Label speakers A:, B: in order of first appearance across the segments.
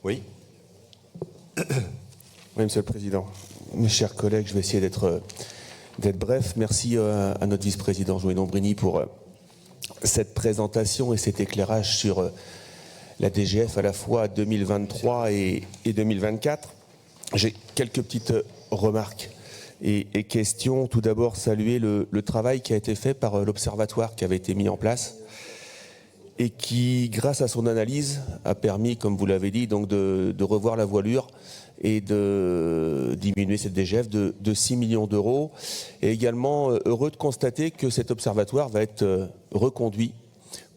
A: Oui. Oui, Monsieur le Président. Mes chers collègues, je vais essayer d'être bref. Merci à notre vice-président Joël Dombrini pour cette présentation et cet éclairage sur la DGF à la fois 2023 et 2024. J'ai quelques petites remarques et questions. Tout d'abord, saluer le travail qui a été fait par l'Observatoire qui avait été mis en place et qui, grâce à son analyse, a permis, comme vous l'avez dit, donc de revoir la voilure et de diminuer cette DGF de 6 millions d'euros. Et également heureux de constater que cet observatoire va être reconduit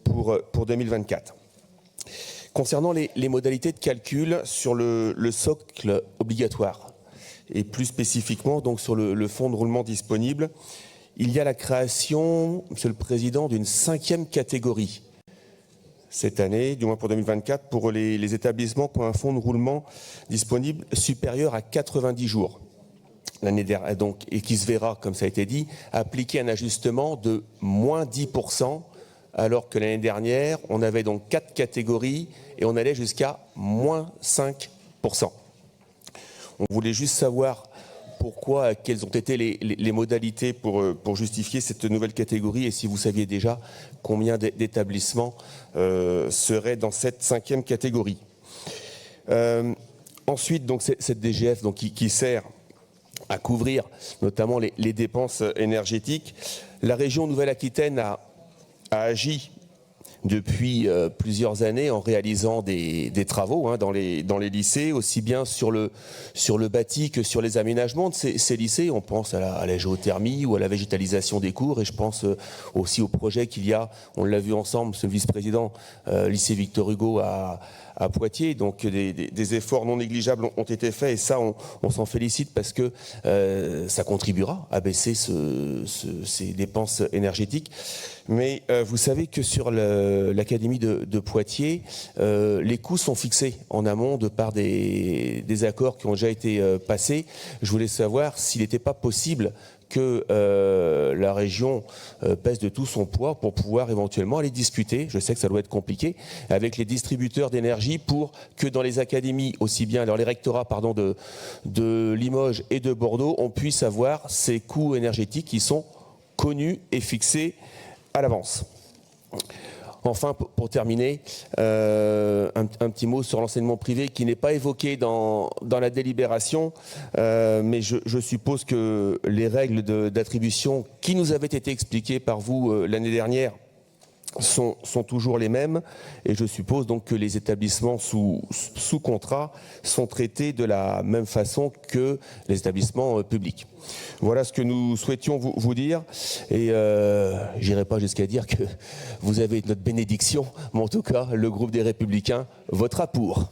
A: pour 2024. Concernant les modalités de calcul sur le socle obligatoire, et plus spécifiquement donc sur le fonds de roulement disponible, il y a la création, Monsieur le Président, d'une 5e catégorie cette année, du moins pour 2024, pour les établissements qui ont un fonds de roulement disponible supérieur à 90 jours. L'année dernière, donc, et qui se verra, comme ça a été dit, appliquer un ajustement de moins 10%, alors que l'année dernière, on avait donc 4 catégories et on allait jusqu'à moins 5%. On voulait juste savoir pourquoi, quelles ont été les modalités pour justifier cette nouvelle catégorie et si vous saviez déjà combien d'établissements seraient dans cette 5e catégorie. Ensuite, donc, cette DGF donc, qui sert à couvrir notamment les dépenses énergétiques. La région Nouvelle-Aquitaine a agi depuis plusieurs années en réalisant des travaux dans les lycées, aussi bien sur le bâti que sur les aménagements de ces lycées. On pense à la géothermie ou à la végétalisation des cours, et je pense aussi au projet qu'il y a, on l'a vu ensemble, Monsieur le Vice-président, lycée Victor Hugo à Poitiers. Donc des efforts non négligeables ont été faits, et ça on s'en félicite parce que ça contribuera à baisser ces dépenses énergétiques. Mais vous savez que sur l'Académie de Poitiers, les coûts sont fixés en amont de par des accords qui ont déjà été passés. Je voulais savoir s'il n'était pas possible que la région pèse de tout son poids pour pouvoir éventuellement aller discuter, je sais que ça doit être compliqué, avec les distributeurs d'énergie pour que dans les académies, aussi bien alors les rectorats de Limoges et de Bordeaux, on puisse avoir ces coûts énergétiques qui sont connus et fixés à l'avance. Enfin, pour terminer, un petit mot sur l'enseignement privé qui n'est pas évoqué dans la délibération, mais je suppose que les règles d'attribution qui nous avaient été expliquées par vous l'année dernière sont toujours les mêmes, et je suppose donc que les établissements sous contrat sont traités de la même façon que les établissements publics. Voilà ce que nous souhaitions vous dire, et j'irai pas jusqu'à dire que vous avez notre bénédiction, mais en tout cas, le groupe des Républicains votera pour.